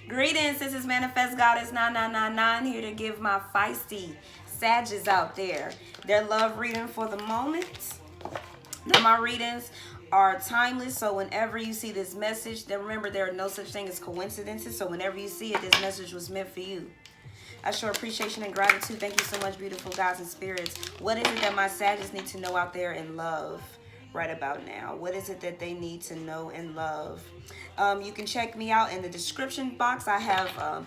Greetings, this is Manifest Goddess 9999 here to give my feisty Sages out there their love reading for the moment. Now my readings are timeless, so whenever you see this message, then remember there are no such thing as coincidences, so whenever you see it, this message was meant for you. I show appreciation and gratitude. Thank you so much, beautiful guys and spirits. What is it that my Sages need to know out there in love right about now? What is it that they need to know and love? You can check me out in the description box. I have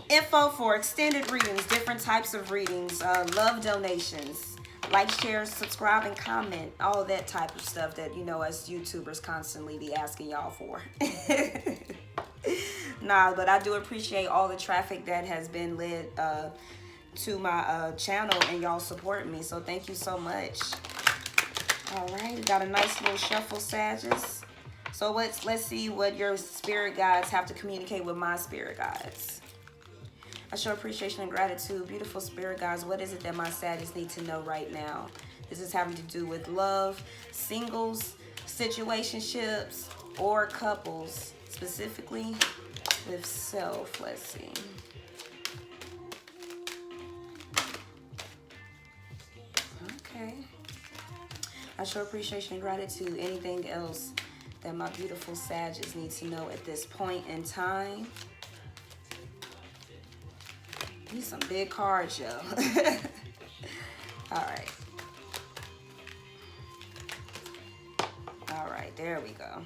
info for extended readings, different types of readings, love donations, like, share, subscribe, and comment, all that type of stuff that, you know, us YouTubers constantly be asking y'all for. Nah, but I do appreciate all the traffic that has been led to my channel, and y'all support me, so thank you so much. All right, we got a nice little shuffle, Sages. So let's see what your spirit guides have to communicate with my spirit guides. I show appreciation and gratitude. Beautiful spirit guides, what is it that my Sages need to know right now? This is having to do with love, singles, situationships, or couples, specifically with self. Let's see. Okay. I show appreciation and gratitude. Anything else that my beautiful Sages need to know at this point in time? These some big cards, yo. All right. All right, there we go.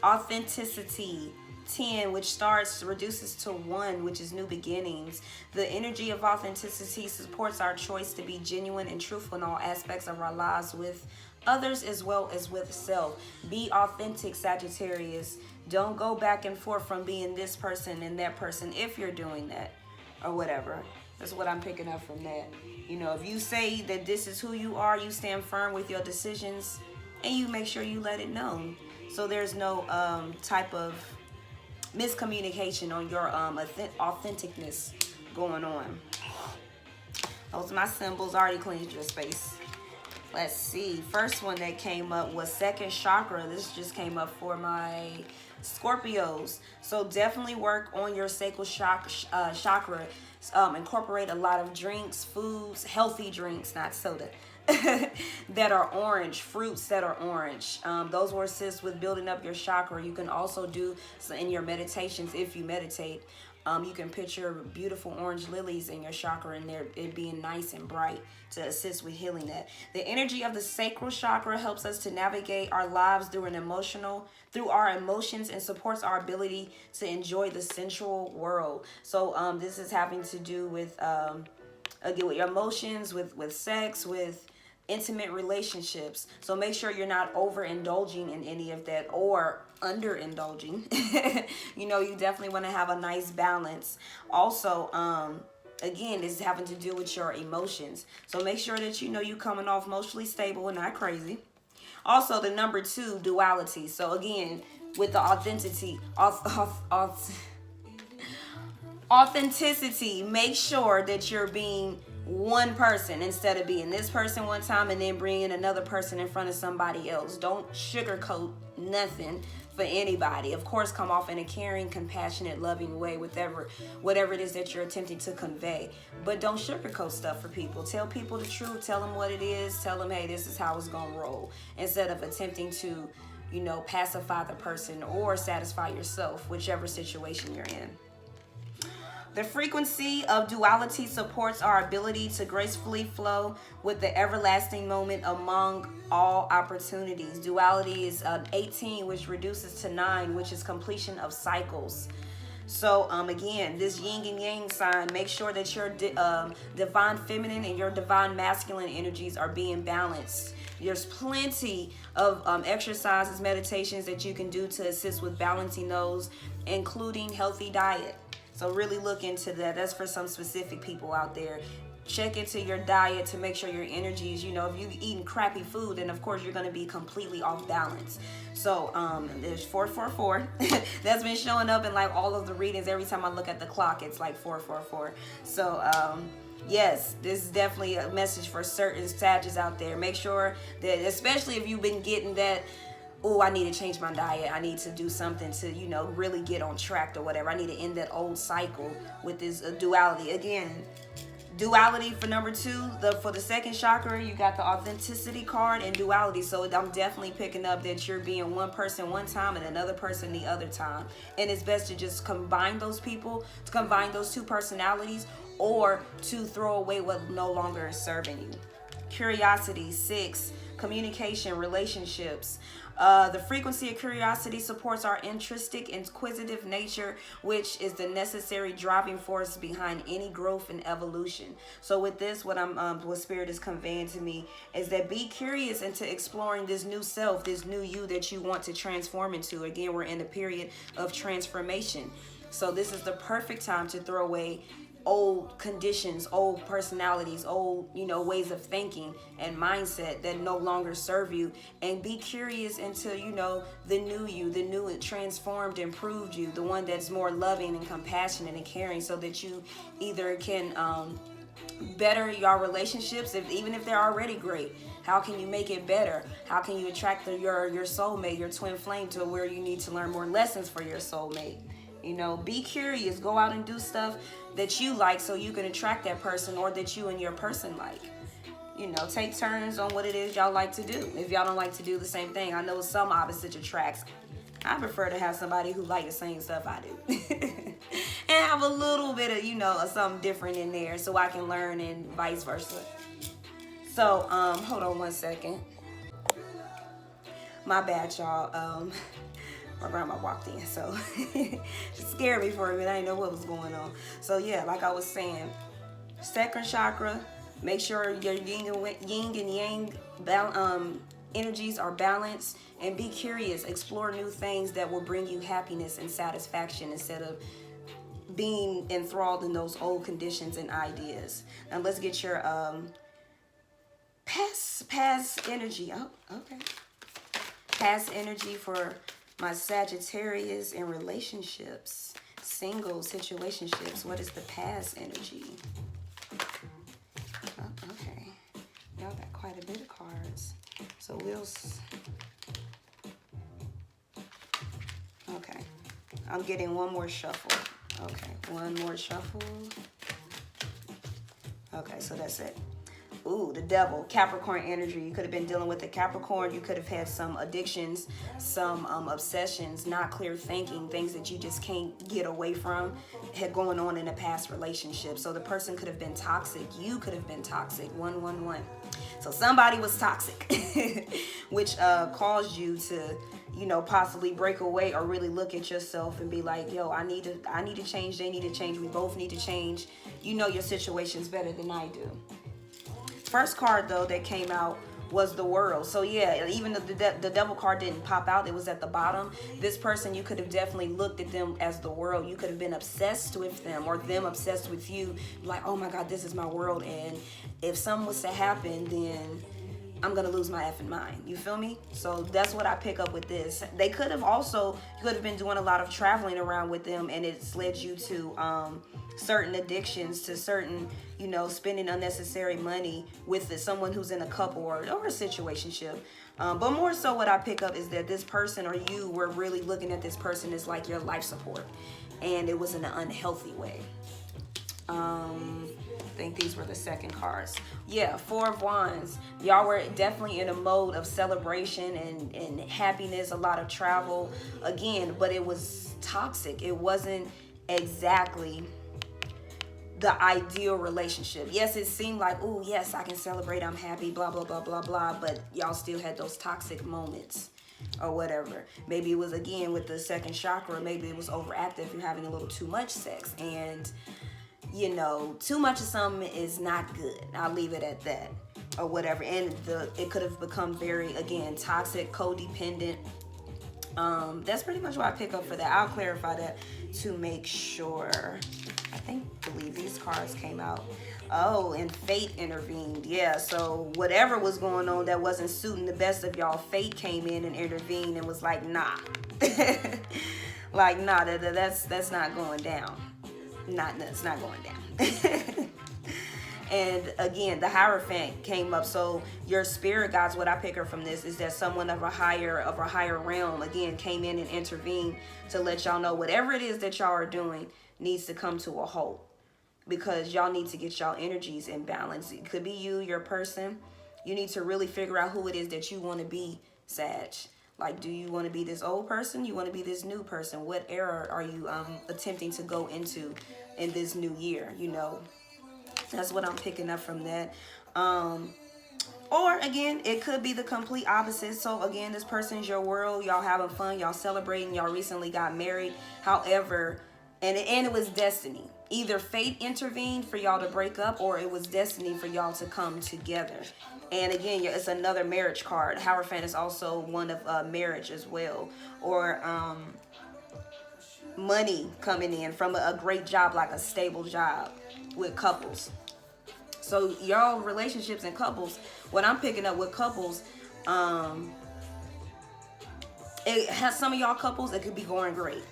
Authenticity. 10, which reduces to 1, which is new beginnings. The energy of authenticity supports our choice to be genuine and truthful in all aspects of our lives with others as well as with self. Be authentic, Sagittarius. Don't go back and forth from being this person and that person if you're doing that or whatever. That's what I'm picking up from that. You know, if you say that this is who you are, you stand firm with your decisions and you make sure you let it known. So there's no type of miscommunication on your authenticness going on. Those are my symbols. Already cleaned your space. Let's see. First one that came up was second chakra. This just came up for my Scorpios. So definitely work on your sacral chakra. Incorporate a lot of drinks, foods, healthy drinks, not soda, that are orange, fruits that are orange. Those will assist with building up your chakra. You can also do so in your meditations. If you meditate, you can picture beautiful orange lilies in your chakra and it being nice and bright to assist with healing that. The energy of the sacral chakra helps us to navigate our lives through our emotions and supports our ability to enjoy the sensual world. So this is having to do with again, with your emotions, with sex, with intimate relationships. So make sure you're not overindulging in any of that or underindulging. You know, you definitely want to have a nice balance. Also, again, this is having to do with your emotions. So make sure that you know you're coming off emotionally stable and not crazy. Also, the number 2, duality. So again, with the authenticity, make sure that you're being one person instead of being this person one time and then bringing another person in front of somebody else. Don't sugarcoat nothing for anybody. Of course, come off in a caring, compassionate, loving way, whatever it is that you're attempting to convey. But don't sugarcoat stuff for people. Tell people the truth. Tell them what it is. Tell them, hey, this is how it's gonna roll, instead of attempting to, you know, pacify the person or satisfy yourself, whichever situation you're in. The frequency of duality supports our ability to gracefully flow with the everlasting moment among all opportunities. Duality is 18, which reduces to 9, which is completion of cycles. So again, this yin and yang sign, make sure that your divine feminine and your divine masculine energies are being balanced. There's plenty of exercises, meditations that you can do to assist with balancing those, including healthy diet. So really look into that. That's for some specific people out there. Check into your diet to make sure your energies, you know, if you're eating crappy food, then of course you're going to be completely off balance. So there's 444 that's been showing up in like all of the readings. Every time I look at the clock, it's like 444. So yes, this is definitely a message for certain Sagittarius out there. Make sure that, especially if you've been getting that oh, I need to change my diet. I need to do something to, you know, really get on track or whatever. I need to end that old cycle with this duality. Again, duality for number 2. For the second chakra, you got the authenticity card and duality. So I'm definitely picking up that you're being one person one time and another person the other time. And it's best to just combine those people, to combine those two personalities, or to throw away what no longer is serving you. Curiosity, 6. Communication, relationships. The frequency of curiosity supports our intrinsic, inquisitive nature, which is the necessary driving force behind any growth and evolution. So with this, what Spirit is conveying to me is that be curious into exploring this new self, this new you that you want to transform into. Again, we're in a period of transformation. So this is the perfect time to throw away old conditions, old personalities, old, you know, ways of thinking and mindset that no longer serve you, and be curious into, you know, the new you, the new transformed, improved you, the one that's more loving and compassionate and caring, so that you either can better your relationships, even if they're already great. How can you make it better? How can you attract your soulmate, your twin flame, to where you need to learn more lessons for your soulmate? You know, be curious, go out and do stuff that you like so you can attract that person, or that you and your person like. You know, take turns on what it is y'all like to do. If y'all don't like to do the same thing, I know some opposite attracts. I prefer to have somebody who like the same stuff I do. And have a little bit of, you know, something different in there so I can learn, and vice versa. So, hold on one second. My bad, y'all. My grandma walked in, so it scared me for a minute. I didn't know what was going on. So yeah, like I was saying, second chakra, make sure your yin and yang energies are balanced, and be curious. Explore new things that will bring you happiness and satisfaction instead of being enthralled in those old conditions and ideas. Now let's get your past energy. Oh, okay. Past energy for my Sagittarius in relationships, single situationships. What is the past energy? Oh, okay. Y'all got quite a bit of cards. So okay. I'm getting one more shuffle. Okay, one more shuffle. Okay, so that's it. Ooh, the devil, Capricorn energy. You could have been dealing with the Capricorn. You could have had some addictions, some obsessions, not clear thinking, things that you just can't get away from, had going on in a past relationship. So the person could have been toxic. You could have been toxic. 111. So somebody was toxic, which caused you to, you know, possibly break away, or really look at yourself and be like, yo, I need to change. They need to change. We both need to change. You know your situation's better than I do. First card, though, that came out was the World. So yeah, even though the devil card didn't pop out, it was at the bottom. This person, you could have definitely looked at them as the world. You could have been obsessed with them, or them obsessed with you. Like, oh my God, this is my world. And if something was to happen, then I'm going to lose my effing mind. You feel me? So that's what I pick up with this. They could have also, you could have been doing a lot of traveling around with them, and it's led you to certain addictions, to certain, you know, spending unnecessary money with someone who's in a couple or a situationship. But more so what I pick up is that this person, or you, were really looking at this person as like your life support, and it was in an unhealthy way. I think these were the second cards. Yeah, Four of Wands. Y'all were definitely in a mode of celebration and happiness, a lot of travel again, but it was toxic. It wasn't exactly the ideal relationship. Yes, it seemed like, oh yes, I can celebrate, I'm happy, blah blah blah blah blah, but y'all still had those toxic moments or whatever. Maybe it was, again, with the second chakra, maybe it was overactive. You're having a little too much sex, and you know, too much of something is not good. I'll leave it at that, or whatever. And it could have become very, again, toxic, codependent. That's pretty much what I pick up for that. I'll clarify that to make sure. Believe these cards came out. Oh, and fate intervened. Yeah, so whatever was going on that wasn't suiting the best of y'all, fate came in and intervened and was like, nah. Like, nah, that's not going down. That's not going down. And again, the Hierophant came up. So your spirit guides, what I pick up from this is that someone of a higher realm again came in and intervened to let y'all know whatever it is that y'all are doing needs to come to a halt, because y'all need to get y'all energies in balance. It could be you, your person. You need to really figure out who it is that you want to be, Sag. Like, do you want to be this old person? You want to be this new person? What era are you attempting to go into in this new year? You know, that's what I'm picking up from that. Or again, it could be the complete opposite. So again, this person's your world. Y'all having fun. Y'all celebrating. Y'all recently got married. However, and it was destiny. Either fate intervened for y'all to break up, or it was destiny for y'all to come together. And again, it's another marriage card. Hierophant is also one of marriage as well. Or money coming in from a great job, like a stable job with couples. So y'all relationships and couples, what I'm picking up with couples, it has some of y'all couples, it could be going great.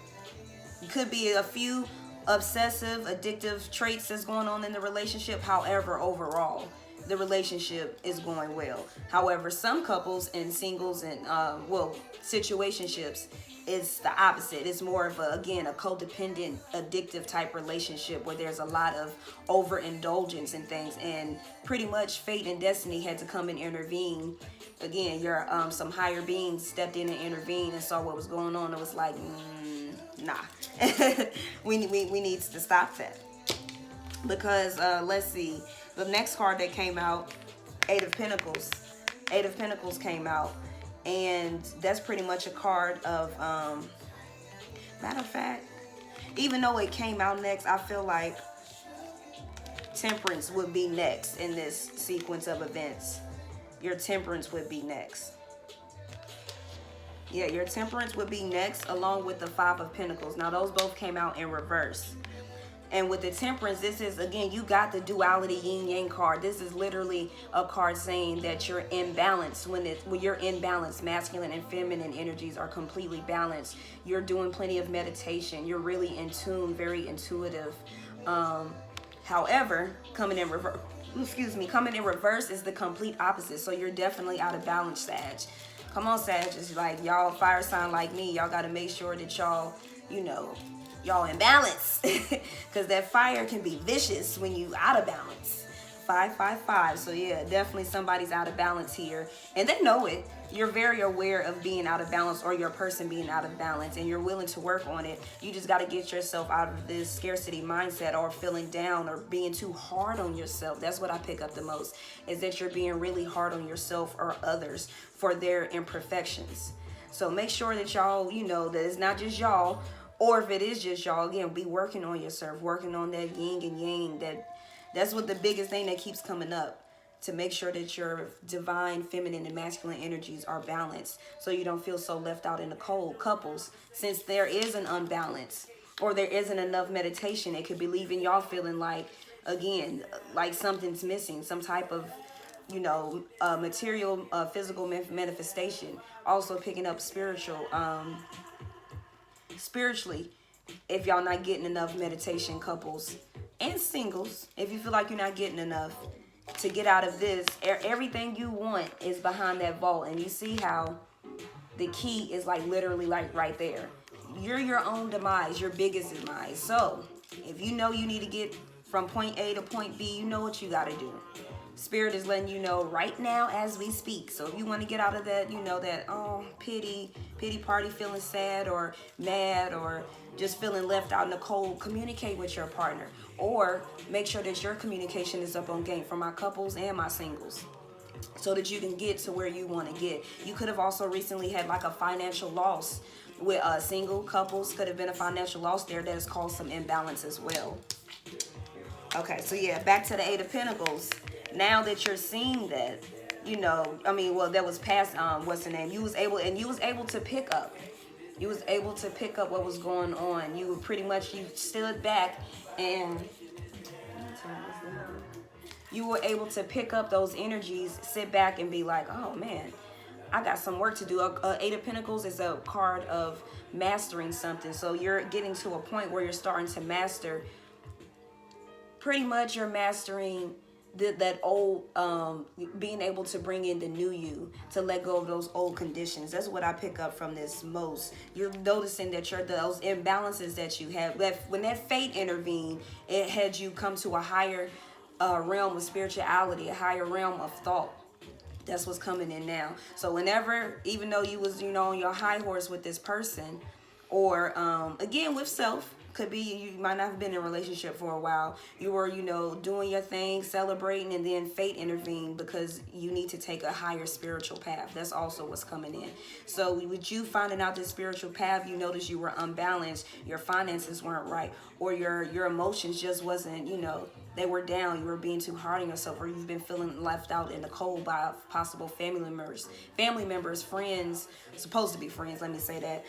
It could be a few obsessive, addictive traits that's going on in the relationship. However, overall, the relationship is going well. However, some couples and singles and situationships, it's the opposite. It's more of a codependent, addictive type relationship where there's a lot of overindulgence in things, and pretty much fate and destiny had to come and intervene. Again, your some higher beings stepped in and intervened and saw what was going on. It was like, nah, we need to stop that, because let's see, the next card that came out, Eight of Pentacles. Eight of Pentacles came out, and that's pretty much a card of matter of fact, even though it came out next, I feel like Temperance would be next in this sequence of events. Your Temperance would be next. Yeah, your Temperance would be next, along with the Five of Pentacles. Now, those both came out in reverse. And with the Temperance, this is, again, you got the duality yin-yang card. This is literally a card saying that you're in balance. When you're in balance, masculine and feminine energies are completely balanced. You're doing plenty of meditation. You're really in tune, very intuitive. However, coming in reverse is the complete opposite. So you're definitely out of balance, Sag. Come on, Sag. It's like, y'all fire sign like me. Y'all got to make sure that y'all, y'all in balance. Because that fire can be vicious when you out of balance. 555. So yeah, definitely somebody's out of balance here. And they know it. You're very aware of being out of balance, or your person being out of balance, and you're willing to work on it. You just got to get yourself out of this scarcity mindset, or feeling down, or being too hard on yourself. That's what I pick up the most, is that you're being really hard on yourself or others for their imperfections. So make sure that y'all, that it's not just y'all, or if it is just y'all, again, be working on yourself, working on that yin and yang. That's what the biggest thing that keeps coming up, to make sure that your divine feminine and masculine energies are balanced, so you don't feel so left out in the cold. Couples, since there is an unbalance, or there isn't enough meditation, it could be leaving y'all feeling like, again, like something's missing, some type of material, physical manifestation. Also picking up spiritually, if y'all not getting enough meditation, couples and singles, if you feel like you're not getting enough, to get out of this, everything you want is behind that vault. And you see how the key is like literally like right there. You're your own demise, your biggest demise. So if you know you need to get from point A to point B, you know what you got to do. Spirit is letting you know right now as we speak. So if you want to get out of that, pity party, feeling sad or mad, or just feeling left out in the cold, communicate with your partner, or make sure that your communication is up on game, for my couples and my singles, so that you can get to where you want to get. You could have also recently had like a financial loss with single couples. Could have been a financial loss there that has caused some imbalance as well. Okay, so yeah, back to the Eight of Pentacles. Now that you're seeing that, that was past, what's the name? You was able to pick up. You was able to pick up what was going on. You stood back and you were able to pick up those energies, sit back and be like, oh man, I got some work to do. Eight of Pentacles is a card of mastering something. So you're getting to a point where you're starting to master. Pretty much you're mastering that old, being able to bring in the new you, to let go of those old conditions. That's what I pick up from this most. You're noticing that those imbalances that you have, that when that fate intervened, it had you come to a higher realm of spirituality, a higher realm of thought. That's what's coming in now. So whenever, even though you was, on your high horse with this person, or again with self, could be you might not have been in a relationship for a while. You were, doing your thing, celebrating, and then fate intervened because you need to take a higher spiritual path. That's also what's coming in. So with you finding out this spiritual path, you notice you were unbalanced, your finances weren't right, or your emotions just wasn't, they were down. You were being too hard on yourself, or you've been feeling left out in the cold by possible family members, friends, supposed to be friends, let me say that,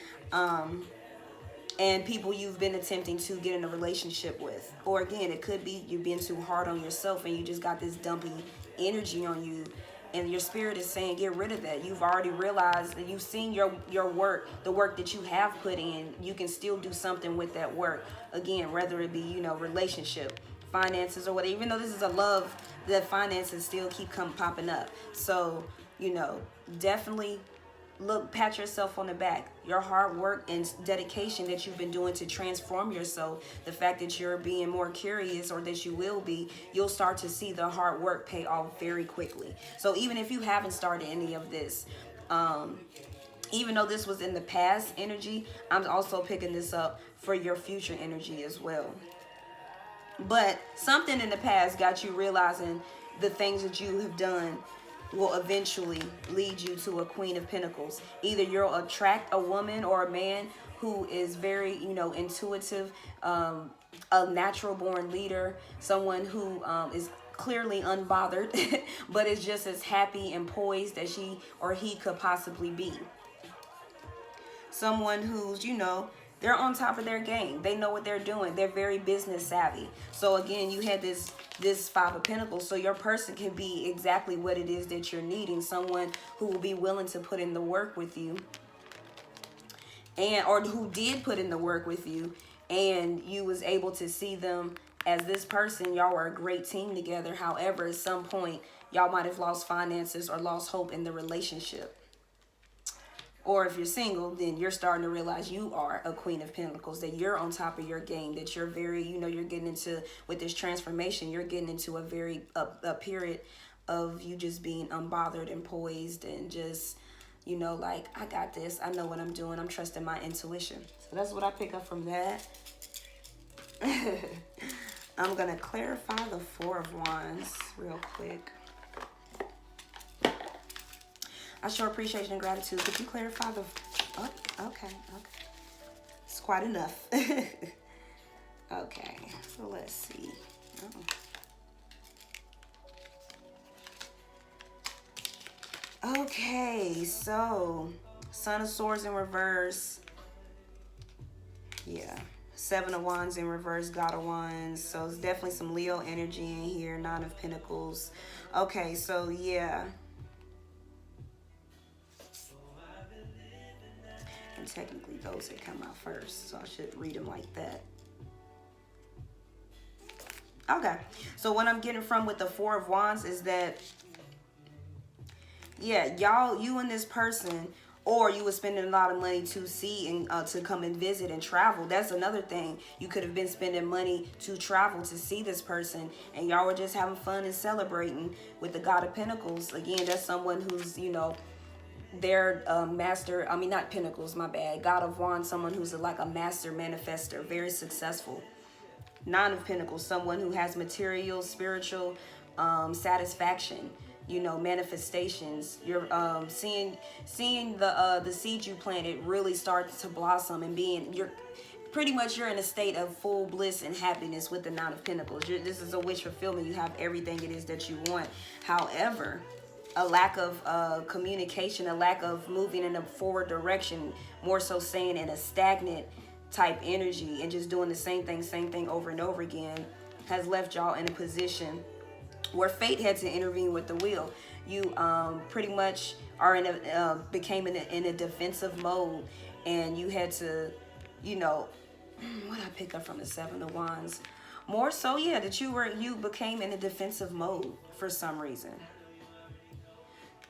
and people you've been attempting to get in a relationship with. Or again, it could be you're being too hard on yourself and you just got this dumpy energy on you, and your spirit is saying get rid of that. You've already realized that you've seen your work, the work that you have put in. You can still do something with that work. Again, whether it be, relationship, finances, or whatever. Even though this is a love, the finances still keep popping up. So, definitely pat yourself on the back. Your hard work and dedication that you've been doing to transform yourself, the fact that you're being more curious, or that you will be, you'll start to see the hard work pay off very quickly. So even if you haven't started any of this, even though this was in the past energy, I'm also picking this up for your future energy as well. But something in the past got you realizing the things that you have done will eventually lead you to a Queen of Pentacles. Either you'll attract a woman or a man who is very, intuitive, a natural born leader, someone who is clearly unbothered, but is just as happy and poised as she or he could possibly be. Someone who's, they're on top of their game. They know what they're doing. They're very business savvy. So again, you had this Five of Pentacles. So your person can be exactly what it is that you're needing. Someone who will be willing to put in the work with you, or who did put in the work with you, and you was able to see them as this person. Y'all were a great team together. However, at some point, y'all might have lost finances or lost hope in the relationship. Or if you're single, then you're starting to realize you are a Queen of Pentacles, that you're on top of your game, that you're very, you're getting into, with this transformation, you're getting into a period of you just being unbothered and poised and just, like, I got this. I know what I'm doing. I'm trusting my intuition. So that's what I pick up from that. I'm going to clarify the Four of Wands real quick. I show appreciation and gratitude. Could you clarify the... Oh, okay. It's quite enough. Okay, so let's see. Oh. Okay, so Son of Swords in reverse. Yeah. Seven of Wands in reverse, God of Wands. So it's definitely some Leo energy in here. Nine of Pentacles. Okay, so yeah. And technically those that come out first, so I should read them like that. Okay, so what I'm getting from with the Four of Wands is that, yeah, you and this person, or you were spending a lot of money to see and to come and visit and travel. That's another thing. You could have been spending money to travel to see this person, and y'all were just having fun and celebrating with the God of Pentacles. Again, that's someone who's, they're master, not Pentacles, my bad. God of Wands, someone who's like a master manifester, very successful. Nine of Pentacles, someone who has material, spiritual satisfaction, manifestations. You're seeing the seed you planted really start to blossom, and you're in a state of full bliss and happiness with the Nine of Pentacles. This is a wish fulfillment. You have everything it is that you want. However, a lack of communication, a lack of moving in a forward direction, more so saying in a stagnant type energy and just doing the same thing over and over again, has left y'all in a position where fate had to intervene with the wheel. You pretty much are became in a defensive mode, and you had to, what I pick up from the Seven of Wands. More so, yeah, that you became in a defensive mode for some reason.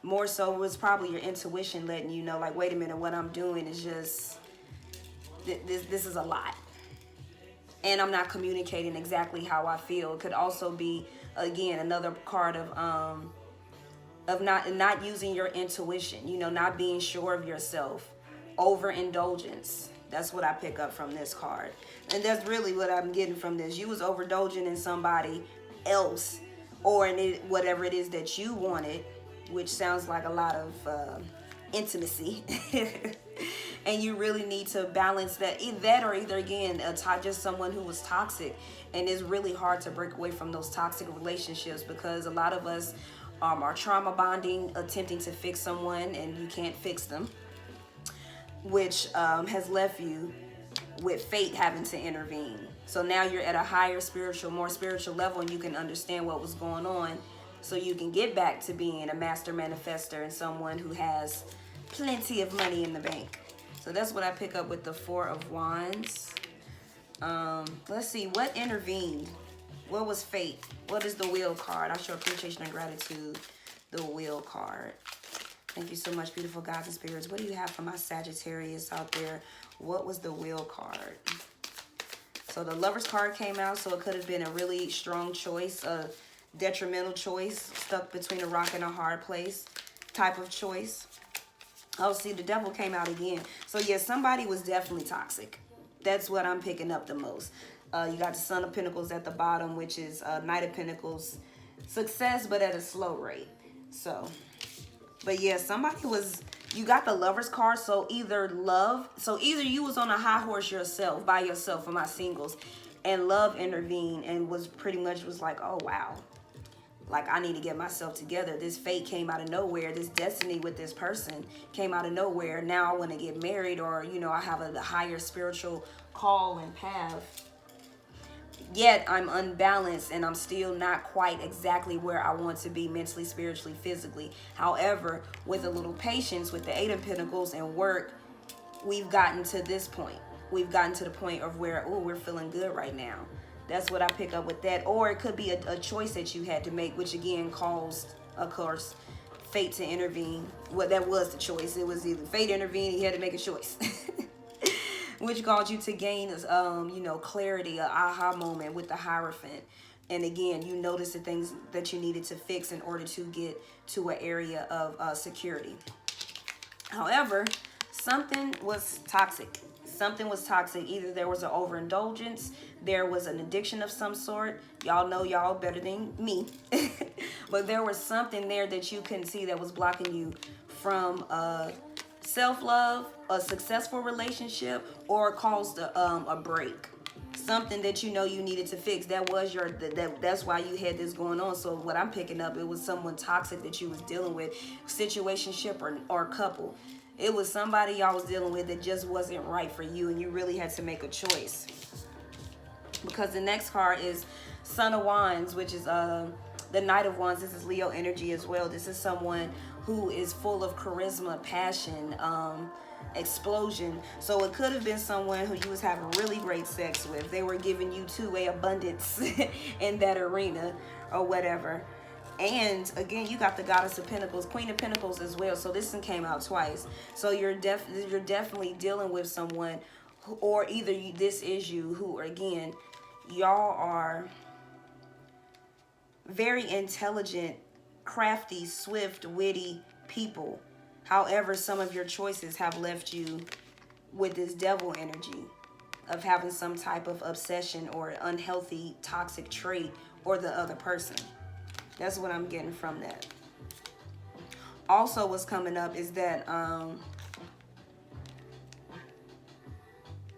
More so, it was probably your intuition letting you know, like, wait a minute, what I'm doing is just this is a lot, and I'm not communicating exactly how I feel. It could also be, again, another card of not using your intuition, not being sure of yourself, overindulgence. That's what I pick up from this card, and that's really what I'm getting from this. You was overindulging in somebody else, or in it, whatever it is that you wanted, which sounds like a lot of intimacy. And you really need to balance that, or either again, just someone who was toxic. And it's really hard to break away from those toxic relationships, because a lot of us are trauma bonding, attempting to fix someone, and you can't fix them, which has left you with fate having to intervene. So now you're at a higher more spiritual level, and you can understand what was going on, so you can get back to being a master manifester and someone who has plenty of money in the bank. So that's what I pick up with the Four of Wands. Let's see, what intervened? What was fate? What is the Wheel card? I show appreciation and gratitude. The Wheel card. Thank you so much, beautiful gods and spirits. What do you have for my Sagittarius out there? What was the Wheel card? So the Lover's card came out, so it could have been a really strong choice, a detrimental choice, stuck between a rock and a hard place type of choice. Oh, see, the Devil came out again. So, yeah, somebody was definitely toxic. That's what I'm picking up the most. You got the Son of Pentacles at the bottom, which is Knight of Pentacles. Success, but at a slow rate. So, but yeah, somebody was... You got the Lover's card, so either you was on a high horse yourself, by yourself, for my singles, and love intervened and was like, oh, wow. Like, I need to get myself together. This fate came out of nowhere. This destiny with this person came out of nowhere. Now I want to get married, or, I have a higher spiritual call and path. Yet I'm unbalanced, and I'm still not quite exactly where I want to be mentally, spiritually, physically. However, with a little patience, with the Eight of Pentacles and work, we've gotten to this point. We've gotten to the point of where, we're feeling good right now. That's what I pick up with that. Or it could be a choice that you had to make, which again caused, of course, fate to intervene. Well, that was the choice. It was either fate intervened, you had to make a choice. Which caused you to gain, clarity, an aha moment with the Hierophant. And again, you noticed the things that you needed to fix in order to get to an area of security. However, something was toxic. Something was toxic. Either there was an overindulgence, there was an addiction of some sort. Y'all know y'all better than me. But there was something there that you couldn't see that was blocking you from self-love, a successful relationship, or caused a break. Something that you needed to fix. That was that's why you had this going on. So what I'm picking up, it was someone toxic that you was dealing with, situationship or couple. It was somebody y'all was dealing with that just wasn't right for you, and you really had to make a choice. Because the next card is Son of Wands, which is the Knight of Wands. This is Leo energy as well. This is someone who is full of charisma, passion, explosion. So it could have been someone who you was having really great sex with. They were giving you two-way abundance in that arena or whatever. And again, you got the Goddess of Pentacles, Queen of Pentacles as well. So this one came out twice. So you're definitely dealing with someone who, or either this is you, who again, y'all are very intelligent, crafty, swift, witty people. However, some of your choices have left you with this Devil energy of having some type of obsession or unhealthy, toxic trait or the other person. That's what I'm getting from that. Also, what's coming up is that,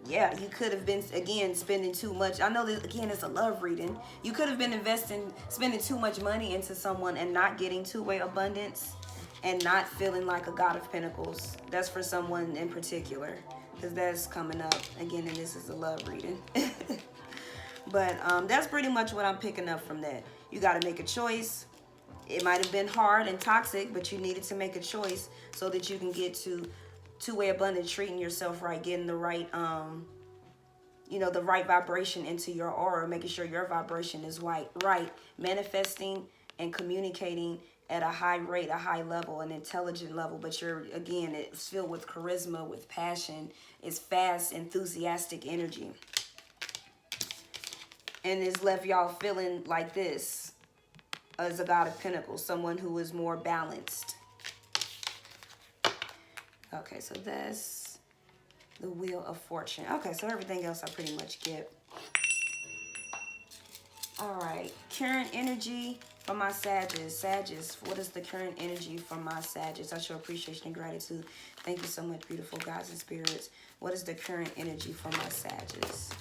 yeah, you could have been, again, spending too much. I know that, again, it's a love reading. You could have been spending too much money into someone and not getting two-way abundance and not feeling like a God of Pentacles. That's for someone in particular, because that's coming up, again, and this is a love reading. But that's pretty much what I'm picking up from that. You got to make a choice. It might have been hard and toxic, but you needed to make a choice so that you can get to two-way abundance, treating yourself right, getting the right, the right vibration into your aura, making sure your vibration is right, manifesting and communicating at a high rate, a high level, an intelligent level. But it's filled with charisma, with passion. It's fast, enthusiastic energy. And it's left y'all feeling like this as a God of Pentacles, someone who is more balanced. Okay, so that's the Wheel of Fortune. Okay, so everything else I pretty much get. All right, current energy for my Sagittarius. Sagittarius, what is the current energy for my Sagittarius? I show appreciation and gratitude. Thank you so much, beautiful guides and spirits. What is the current energy for my Sagittarius?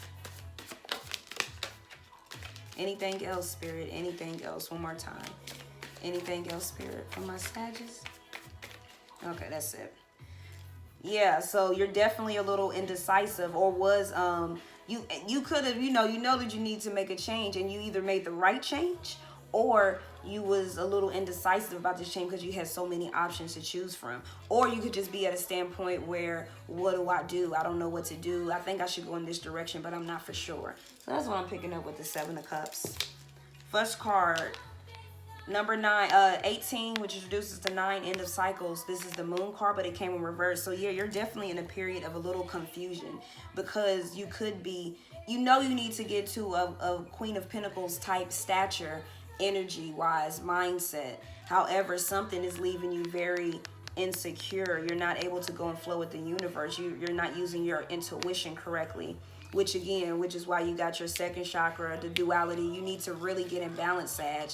Anything else, Spirit? Anything else? One more time. Anything else, Spirit, for my Sagittarius? Okay, that's it. Yeah, so you're definitely a little indecisive, or was you could have, you know that you need to make a change, and you either made the right change, or you was a little indecisive about this change because you had so many options to choose from. Or you could just be at a standpoint where, what do I do? I don't know what to do. I think I should go in this direction, but I'm not for sure. So that's what I'm picking up with the Seven of Cups. First card, number 18, which introduces the 9 end of cycles. This is the Moon card, but it came in reverse. So yeah, you're definitely in a period of a little confusion, because you could be, you need to get to a Queen of Pentacles type stature, energy wise, mindset. However, something is leaving you very insecure. You're not able to go and flow with the universe. You're not using your intuition correctly, which is why you got your second chakra, the duality. You need to really get in balance, Sag.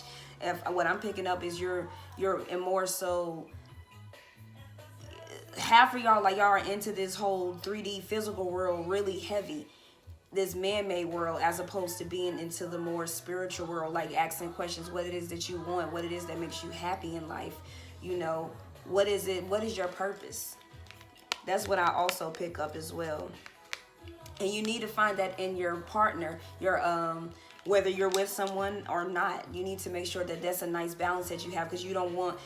What I'm picking up is you're more so, half of y'all, like, y'all are into this whole 3D physical world really heavy, this man-made world, as opposed to being into the more spiritual world, like asking questions, what it is that you want, what it is that makes you happy in life, what is your purpose? That's what I also pick up as well. And you need to find that in your partner, whether you're with someone or not. You need to make sure that that's a nice balance that you have, because you don't want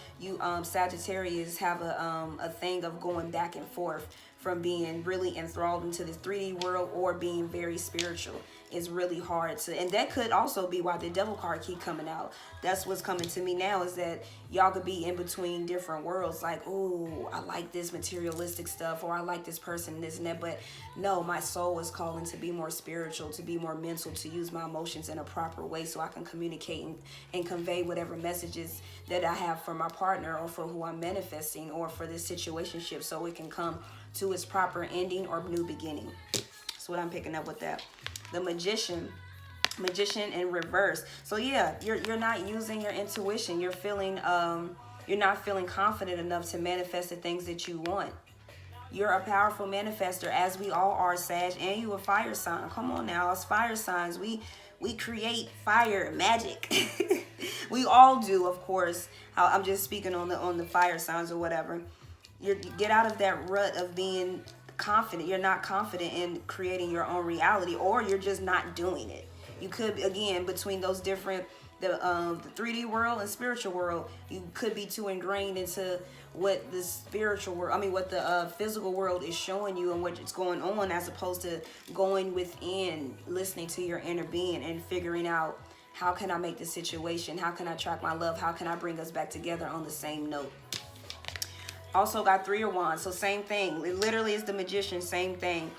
Sagittarius have a thing of going back and forth from being really enthralled into this 3D world or being very spiritual. Is really hard to, and that could also be why the Devil card keep coming out. That's what's coming to me now, is that y'all could be in between different worlds, like, oh, I like this materialistic stuff, or I like this person, this and that, but no, my soul is calling to be more spiritual, to be more mental, to use my emotions in a proper way so I can communicate and convey whatever messages that I have for my partner, or for who I'm manifesting, or for this situationship, so it can come to its proper ending or new beginning. That's what I'm picking up with that. The magician in reverse. So yeah, you're not using your intuition. You're not feeling confident enough to manifest the things that you want. You're a powerful manifester, as we all are, Sag, and you a fire sign. Come on now, us fire signs, we create fire magic. We all do, of course. I'm just speaking on the fire signs or whatever. You get out of that rut of being confident. You're not confident in creating your own reality, or you're just not doing it. You could, again, between those different, the 3D world and spiritual world, you could be too ingrained into what the spiritual world, what the physical world is showing you and what's going on, as opposed to going within, listening to your inner being and figuring out, how can I make this situation, how can I attract my love, how can I bring us back together on the same note. Also got 3 of Wands, so same thing. It literally is the Magician, same thing.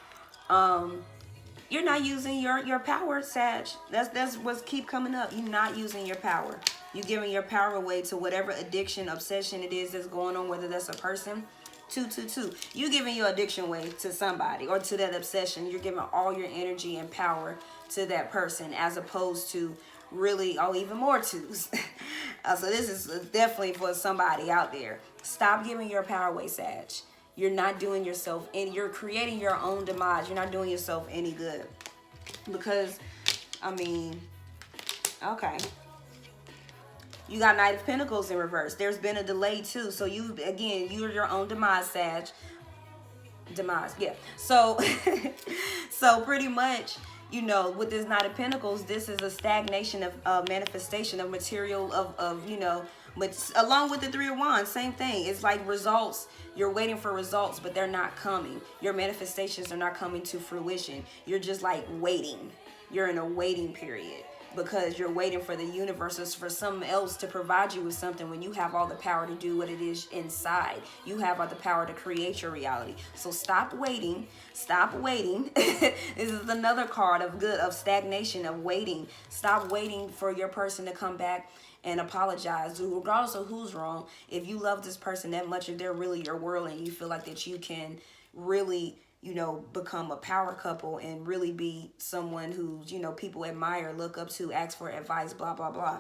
You're not using your power, Sag. That's what's keep coming up. You're not using your power. You're giving your power away to whatever addiction, obsession it is that's going on, whether that's a person. 222. You're giving your addiction away to somebody, or to that obsession. You're giving all your energy and power to that person, as opposed to really, even more twos. So this is definitely for somebody out there. Stop giving your power away, Sag. You're not doing yourself any, you're creating your own demise. You're not doing yourself any good. Because, okay. You got Knight of Pentacles in reverse. There's been a delay too. So you're your own demise, Sag. Demise, yeah. So, so pretty much, with this Knight of Pentacles, this is a stagnation of manifestation of material, of But along with the Three of Wands, same thing. It's like results. You're waiting for results, but they're not coming. Your manifestations are not coming to fruition. You're just like waiting. You're in a waiting period because you're waiting for the universe or for someone else to provide you with something when you have all the power to do what it is inside. You have all the power to create your reality. So stop waiting. Stop waiting. This is another card of stagnation, of waiting. Stop waiting for your person to come back and apologize, regardless of who's wrong. If you love this person that much, if they're really your world and you feel like that you can really, you know, become a power couple and really be someone who's, you know, people admire, look up to, ask for advice, blah, blah, blah,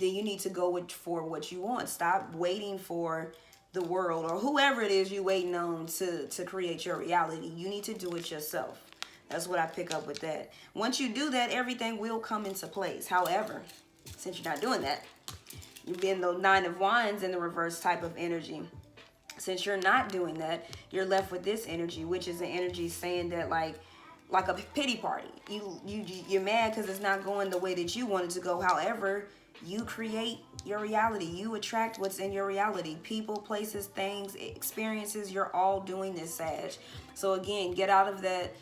then you need to go for what you want. Stop waiting for the world or whoever it is you're waiting on to create your reality. You need to do it yourself. That's what I pick up with that. Once you do that, everything will come into place. However, since you're not doing that, you're being the Nine of Wands in the reverse type of energy. Since you're not doing that, you're left with this energy, which is an energy saying that like a pity party. You're mad because it's not going the way that you want it to go. However, you create your reality. You attract what's in your reality. People, places, things, experiences. You're all doing this, Sag. So again, get out of that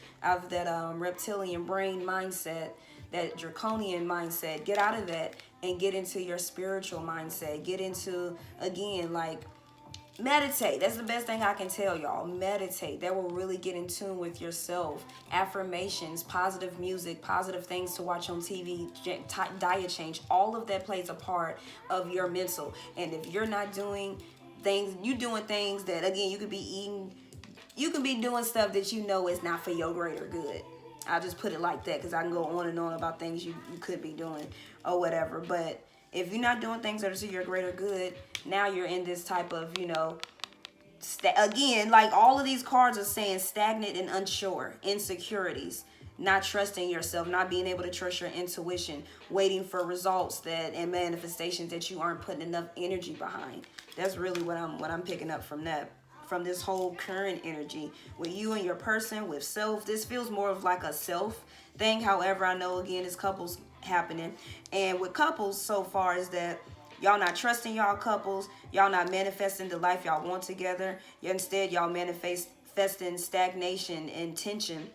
reptilian brain mindset, that draconian mindset. Get out of that and get into your spiritual mindset. Get into, again, like, meditate. That's the best thing I can tell y'all. Meditate. That will really get in tune with yourself. Affirmations, positive music, positive things to watch on TV, diet change. All of that plays a part of your mental. And if you're not doing things, you doing things that, again, you could be eating, you could be doing stuff that you know is not for your greater good. I'll just put it like that because I can go on and on about things you could be doing or whatever. But if you're not doing things that are to your greater good, now you're in this type of, you know, again, like all of these cards are saying stagnant and unsure, insecurities, not trusting yourself, not being able to trust your intuition, waiting for results that and manifestations that you aren't putting enough energy behind. That's really what I'm picking up from that. From this whole current energy with you and your person, with self. This feels more of like a self thing. However, I know again it's couples happening, and with couples so far is that y'all not trusting y'all couples, y'all not manifesting the life y'all want together. Instead, y'all manifesting stagnation and tension,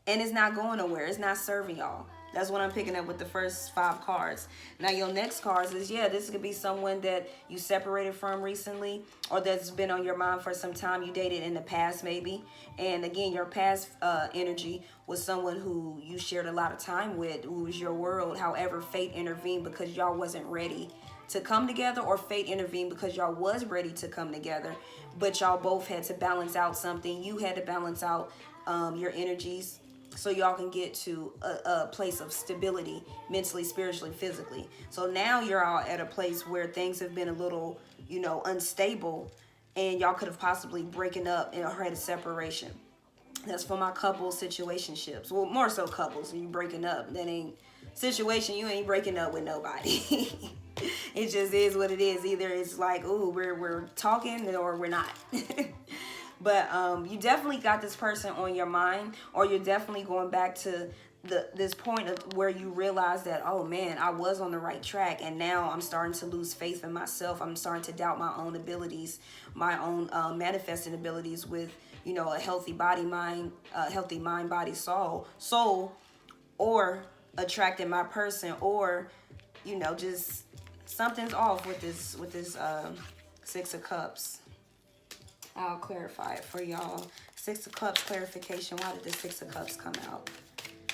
and it's not going nowhere. It's not serving y'all. That's what I'm picking up with the first 5 cards. Now, your next cards is, yeah, this could be someone that you separated from recently or that's been on your mind for some time. You dated in the past, maybe. And again, your past energy was someone who you shared a lot of time with, who was your world. However, fate intervened because y'all wasn't ready to come together, or fate intervened because y'all was ready to come together, but y'all both had to balance out something. You had to balance out your energies, so y'all can get to a place of stability mentally, spiritually, physically. So now you're all at a place where things have been a little, you know, unstable, and y'all could have possibly broken up and had a separation. That's for my couple situationships. Well, more so couples. You breaking up. That ain't situation. You ain't breaking up with nobody. It just is what it is. Either it's like, ooh, we're talking, or we're not. But you definitely got this person on your mind, or you're definitely going back to this point of where you realize that, oh man, I was on the right track, and now I'm starting to lose faith in myself. I'm starting to doubt my own abilities, my own manifesting abilities with, you know, a healthy body, mind, healthy mind, body, soul, or attracting my person, or, you know, just something's off with this 6 of Cups. I'll clarify it for y'all. 6 of Cups clarification. Why did the 6 of Cups come out?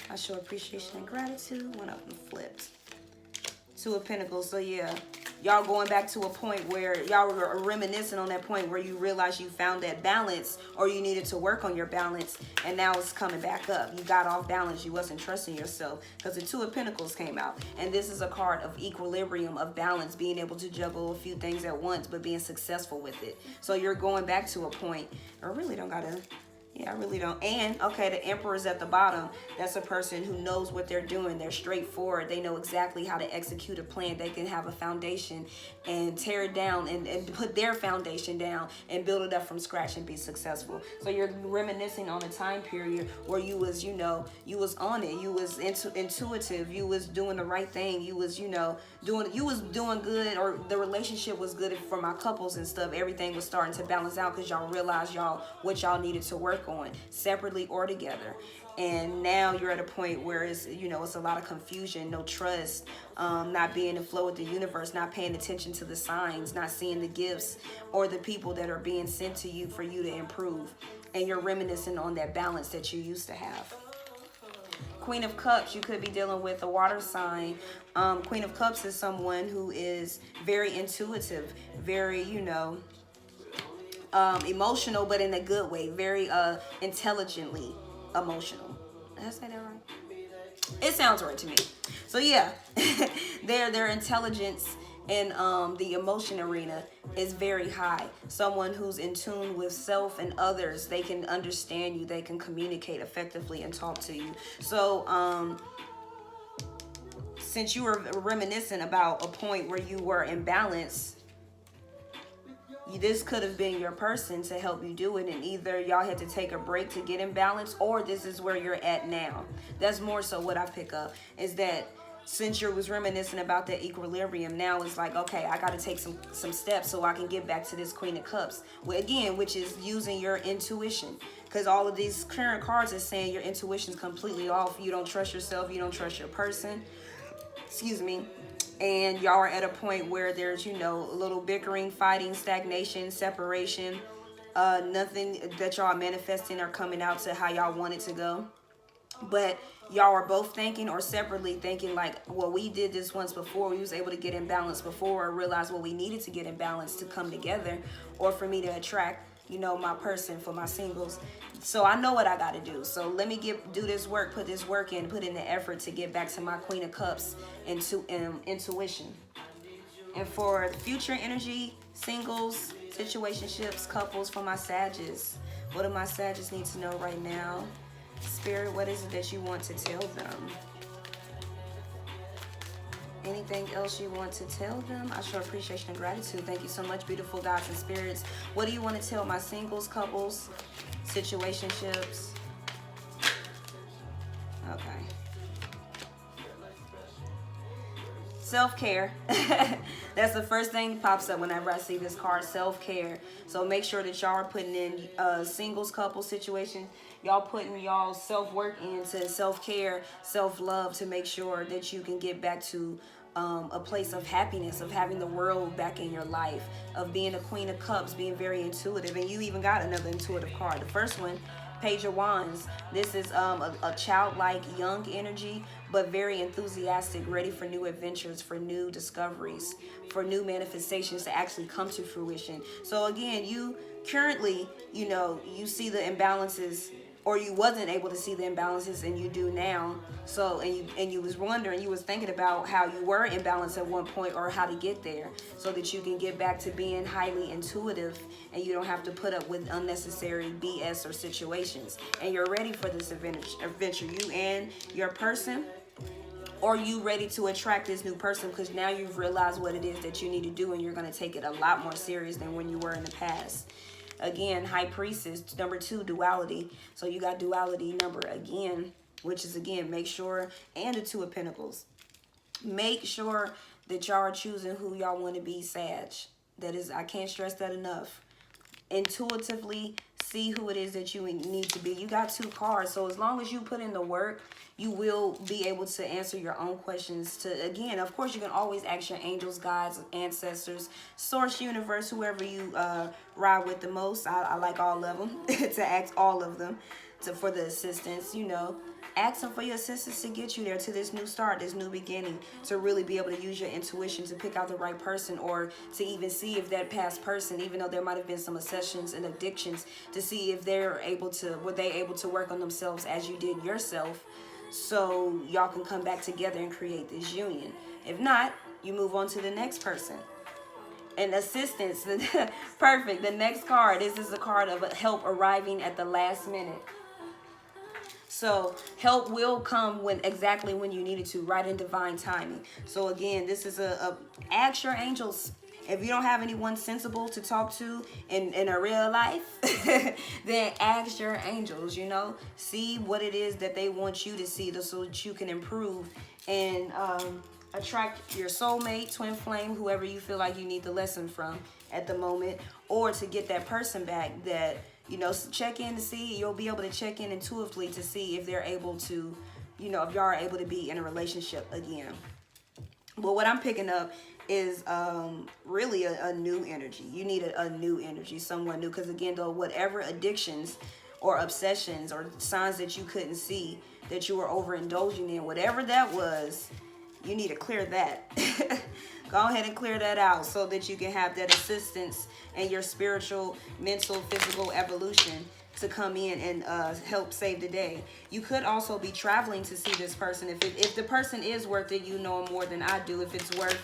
I show appreciation and gratitude. One of them flipped. 2 of Pentacles. So yeah, y'all going back to a point where y'all were reminiscing on that point where you realized you found that balance, or you needed to work on your balance, and now it's coming back up. You got off balance. You wasn't trusting yourself because the 2 of Pentacles came out, and this is a card of equilibrium, of balance, being able to juggle a few things at once but being successful with it. So you're going back to a point, or really don't gotta Yeah, I really don't. And okay, the Emperor is at the bottom. That's a person who knows what they're doing. They're straightforward. They know exactly how to execute a plan. They can have a foundation and tear it down and put their foundation down and build it up from scratch and be successful. So you're reminiscing on a time period where you was, you know, you was on it. You was intuitive. You was doing the right thing. You was, you know, doing good, or the relationship was good for my couples and stuff. Everything was starting to balance out because y'all realized what y'all needed to work on, separately or together. And now you're at a point where it's, you know, it's a lot of confusion, no trust, not being in flow with the universe, not paying attention to the signs, not seeing the gifts or the people that are being sent to you for you to improve. And you're reminiscing on that balance that you used to have. Queen of Cups, you could be dealing with a water sign. Queen of Cups is someone who is very intuitive, very, you know, emotional, but in a good way, very intelligently emotional. Did I say that right? It sounds right to me. So yeah, their intelligence in the emotion arena is very high. Someone who's in tune with self and others, they can understand you, they can communicate effectively and talk to you. So since you were reminiscent about a point where you were in balance, this could have been your person to help you do it, and either y'all had to take a break to get in balance, or this is where you're at now. That's more so what I pick up, is that since you was reminiscing about that equilibrium, now it's like, okay, I got to take some steps so I can get back to this Queen of Cups. Again, which is using your intuition, because all of these current cards is saying your intuition's completely off. You don't trust yourself. You don't trust your person. Excuse me. And y'all are at a point where there's, you know, a little bickering, fighting, stagnation, separation. Nothing that y'all are manifesting or coming out to how y'all want it to go. But y'all are both thinking, or separately thinking, like, well, we did this once before. We was able to get in balance before, or realize what we needed to get in balance to come together, or for me to attract, you know, my person, for my singles. So I know what I got to do. So let me do this work, put this work in, put in the effort to get back to my Queen of Cups intuition. And for future energy, singles, situationships, couples, for my Sages, what do my Sages need to know right now? Spirit, what is it that you want to tell them? Anything else you want to tell them? I show appreciation and gratitude. Thank you so much, beautiful gods and spirits. What do you want to tell my singles, couples, situationships? Okay. Self-care. That's the first thing that pops up whenever I see this card, self-care. So make sure that y'all are putting in singles, couple situation. Y'all putting y'all self-work into self-care, self-love, to make sure that you can get back to a place of happiness, of having the world back in your life, of being a Queen of Cups, being very intuitive. And you even got another intuitive card. The first one, Page of Wands. This is a childlike, young energy, but very enthusiastic, ready for new adventures, for new discoveries, for new manifestations to actually come to fruition. So again, you currently, you know, you see the imbalances, or you wasn't able to see the imbalances, and you do now. So, and you was wondering, you was thinking about how you were in balance at one point, or how to get there, so that you can get back to being highly intuitive, and you don't have to put up with unnecessary BS or situations. And you're ready for this adventure, you and your person. Or you ready to attract this new person, because now you've realized what it is that you need to do, and you're going to take it a lot more serious than when you were in the past. Again, High Priestess, number 2, duality. So you got duality number again, which is, again, make sure, and the 2 of Pentacles. Make sure that y'all are choosing who y'all want to be, Sag. That is, I can't stress that enough. Intuitively see who it is that you need to be. You got 2 cards, so as long as you put in the work, you will be able to answer your own questions. To, again, of course, you can always ask your angels, guides, ancestors, source, universe, whoever you ride with the most. I like all of them. To ask all of them for the assistance, you know. Ask them for your assistance to get you there, to this new start, this new beginning, to really be able to use your intuition to pick out the right person, or to even see if that past person, even though there might have been some obsessions and addictions, to see if were they able to work on themselves as you did yourself, so y'all can come back together and create this union. If not, you move on to the next person. and assistance. Perfect. The next card, this is a card of help arriving at the last minute. So help will come exactly when you need it to, right in divine timing. So again, this is ask your angels. If you don't have anyone sensible to talk to in a real life, then ask your angels, see what it is that they want you to see so that you can improve and attract your soulmate, twin flame, whoever you feel like you need the lesson from at the moment, or to get that person back that, check in to see. You'll be able to check in intuitively to see if they're able to, if y'all are able to be in a relationship again. But what I'm picking up is really a new energy. You need a new energy, someone new. Because again, though, whatever addictions or obsessions or signs that you couldn't see that you were overindulging in, whatever that was, you need to clear that. Go ahead and clear that out so that you can have that assistance and your spiritual, mental, physical evolution to come in and help save the day. You could also be traveling to see this person. If the person is worth it, you know more than I do. If it's worth,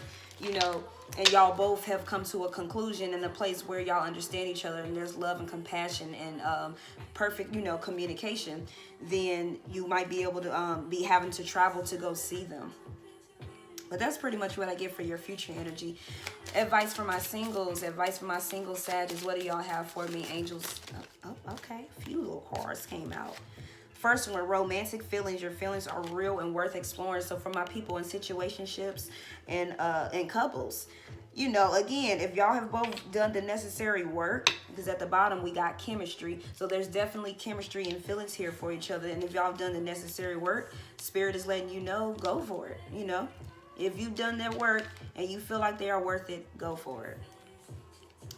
and y'all both have come to a conclusion in a place where y'all understand each other and there's love and compassion and perfect, communication, then you might be able to be having to travel to go see them. But that's pretty much what I get for your future energy. Advice for my singles. Advice for my single Sagittarius. What do y'all have for me, angels? Oh, okay. A few little cards came out. First one, romantic feelings. Your feelings are real and worth exploring. So for my people in situationships and couples, again, if y'all have both done the necessary work, because at the bottom we got chemistry. So there's definitely chemistry and feelings here for each other. And if y'all have done the necessary work, Spirit is letting you know, go for it, If you've done that work and you feel like they are worth it, go for it.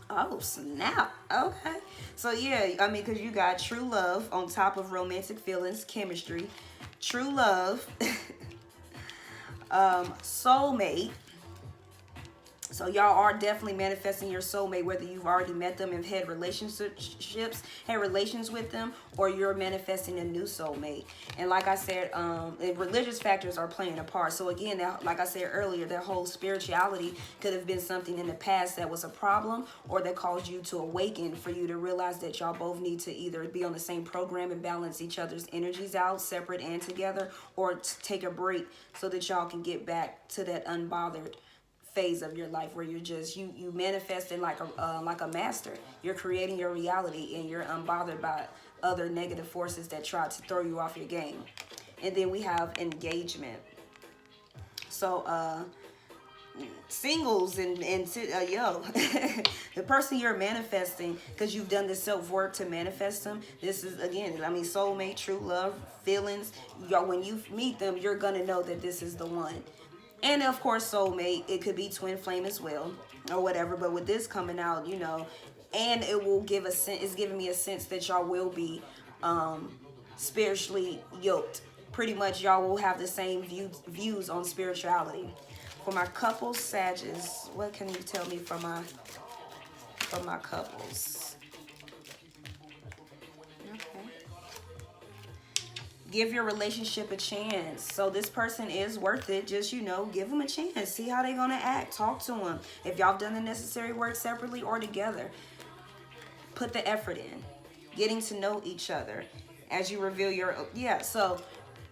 Oh, snap. Okay. So, yeah, because you got true love on top of romantic feelings, chemistry, true love, soulmate. So y'all are definitely manifesting your soulmate, whether you've already met them and had relations with them, or you're manifesting a new soulmate. And like I said, religious factors are playing a part. So again, like I said earlier, that whole spirituality could have been something in the past that was a problem, or that caused you to awaken for you to realize that y'all both need to either be on the same program and balance each other's energies out, separate and together, or take a break so that y'all can get back to that unbothered phase of your life where you're just you manifesting like a master. You're creating your reality and you're unbothered by other negative forces that try to throw you off your game. And then we have engagement. So singles and the person you're manifesting, because you've done the self-work to manifest them, this is again, soulmate, true love, feelings. Y'all, when you meet them, you're gonna know that this is the one. And of course, soulmate, it could be twin flame as well, or whatever. But with this coming out, and it will give a sense, it's giving me a sense that y'all will be spiritually yoked. Pretty much y'all will have the same views on spirituality. For my couples, Sagittarius, what can you tell me from my couples? Give your relationship a chance. So this person is worth it. Just, give them a chance. See how they're going to act. Talk to them. If y'all have done the necessary work separately or together, put the effort in. Getting to know each other as you reveal your... so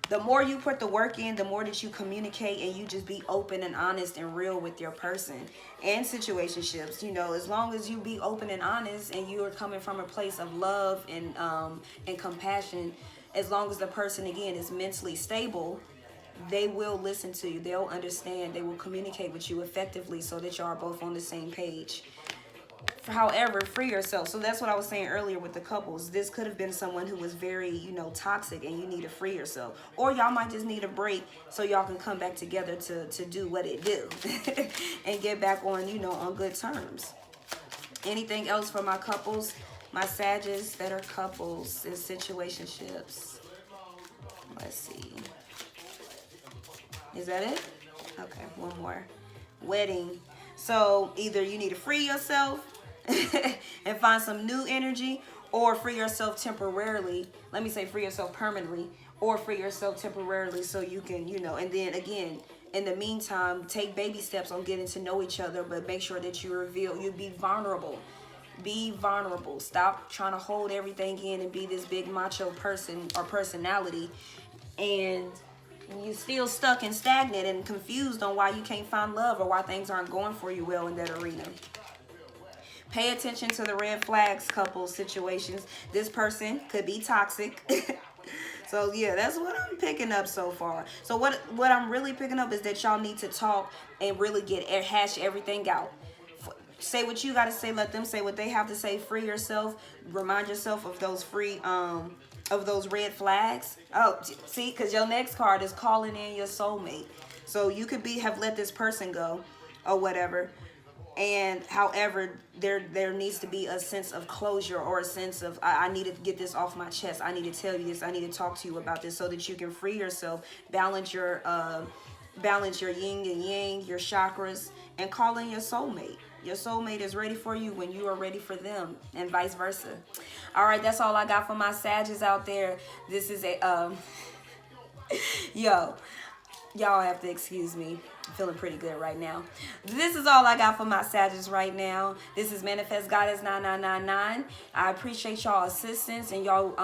the more you put the work in, the more that you communicate and you just be open and honest and real with your person and situationships. As long as you be open and honest and you are coming from a place of love and compassion, as long as the person, again, is mentally stable, they will listen to you. They'll understand. They will communicate with you effectively so that y'all are both on the same page. However, free yourself. So that's what I was saying earlier with the couples. This could have been someone who was very, toxic, and you need to free yourself. Or y'all might just need a break so y'all can come back together to do what it do and get back on, on good terms. Anything else for my couples? My Sagittarius that are couples in situationships. Let's see. Is that it? Okay, one more. Wedding. So either you need to free yourself and find some new energy, or free yourself temporarily. Let me say free yourself permanently, or free yourself temporarily so you can, and then again, in the meantime, take baby steps on getting to know each other, but make sure that you be vulnerable. Be vulnerable. Stop trying to hold everything in and be this big macho person or personality, and you're still stuck and stagnant and confused on why you can't find love or why things aren't going for you well in that arena. Pay attention to the red flags, couple situations. This person could be toxic. So yeah, that's what I'm picking up so far. So what I'm really picking up is that y'all need to talk and really hash everything out. Say what you got to say. Let them say what they have to say. Free yourself. Remind yourself of those of those red flags. Oh, see, because your next card is calling in your soulmate. So you could have let this person go or whatever. And however, there needs to be a sense of closure or a sense of, I need to get this off my chest. I need to tell you this. I need to talk to you about this so that you can free yourself, balance your yin and yang, your chakras, and call in your soulmate. Your soulmate is ready for you when you are ready for them, and vice versa. All right, that's all I got for my Sagittarius out there. This is a yo. Y'all have to excuse me. I'm feeling pretty good right now. This is all I got for my Sagittarius right now. This is Manifest Goddess 9999. I appreciate y'all assistance and y'all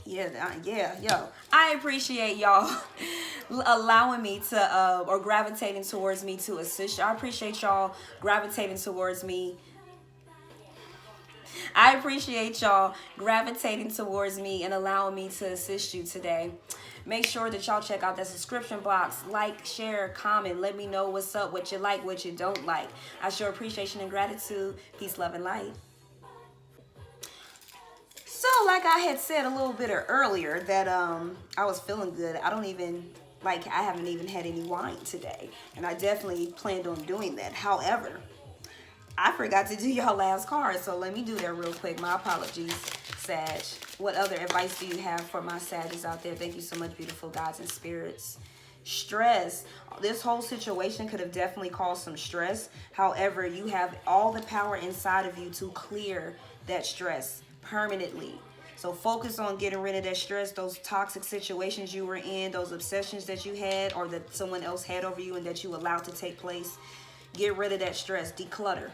yo. I appreciate y'all allowing me to or gravitating towards me to assist you. I appreciate y'all gravitating towards me. I appreciate y'all gravitating towards me and allowing me to assist you today. Make sure that y'all check out that subscription box. Like, share, comment. Let me know what's up, what you like, what you don't like. I show appreciation and gratitude. Peace, love, and light. So, like I had said a little bit earlier, that I was feeling good. I haven't even had any wine today. And I definitely planned on doing that. However, I forgot to do y'all last card, so let me do that real quick. My apologies, Sag. What other advice do you have for my Sagittarius out there? Thank you so much, beautiful gods and spirits. Stress. This whole situation could have definitely caused some stress. However, you have all the power inside of you to clear that stress permanently. So focus on getting rid of that stress, those toxic situations you were in, those obsessions that you had or that someone else had over you and that you allowed to take place. Get rid of that stress. Declutter.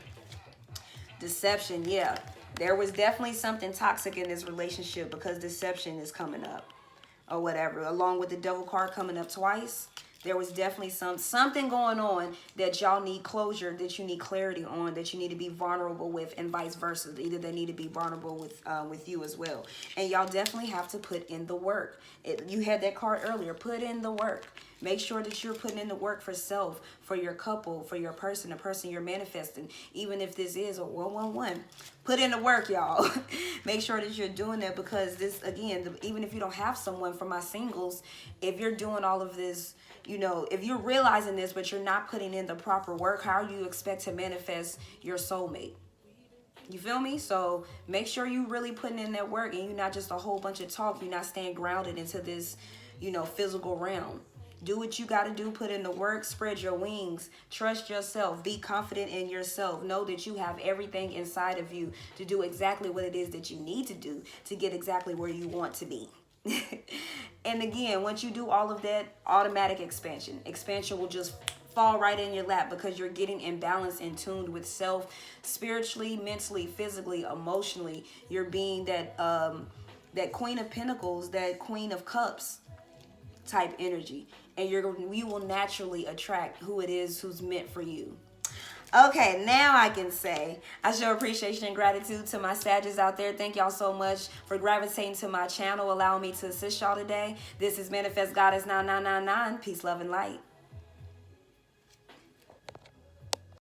Deception, yeah. There was definitely something toxic in this relationship because deception is coming up or whatever. Along with the devil card coming up twice, there was definitely something going on that y'all need closure, that you need clarity on, that you need to be vulnerable with, and vice versa. Either they need to be vulnerable with you as well. And y'all definitely have to put in the work. You had that card earlier. Put in the work. Make sure that you're putting in the work for self, for your couple, for your person, the person you're manifesting. Even if this is a 111, put in the work, y'all. Make sure that you're doing that because this, again, even if you don't have someone, for my singles, if you're doing all of this, you know, if you're realizing this, but you're not putting in the proper work, how do you expect to manifest your soulmate? You feel me? So make sure you really putting in that work and you're not just a whole bunch of talk. You're not staying grounded into this, physical realm. Do what you got to do. Put in the work. Spread your wings. Trust yourself. Be confident in yourself. Know that you have everything inside of you to do exactly what it is that you need to do to get exactly where you want to be. And again, once you do all of that, automatic expansion. Expansion will just fall right in your lap because you're getting in balance and tuned with self, spiritually, mentally, physically, emotionally. You're being that Queen of Pentacles, that Queen of Cups type energy, and you will naturally attract who it is who's meant for you. Okay, now I can say I show appreciation and gratitude to my Sagittarius out there. Thank y'all so much for gravitating to my channel, allowing me to assist y'all today. This is Manifest Goddess 9999. Peace, love, and light.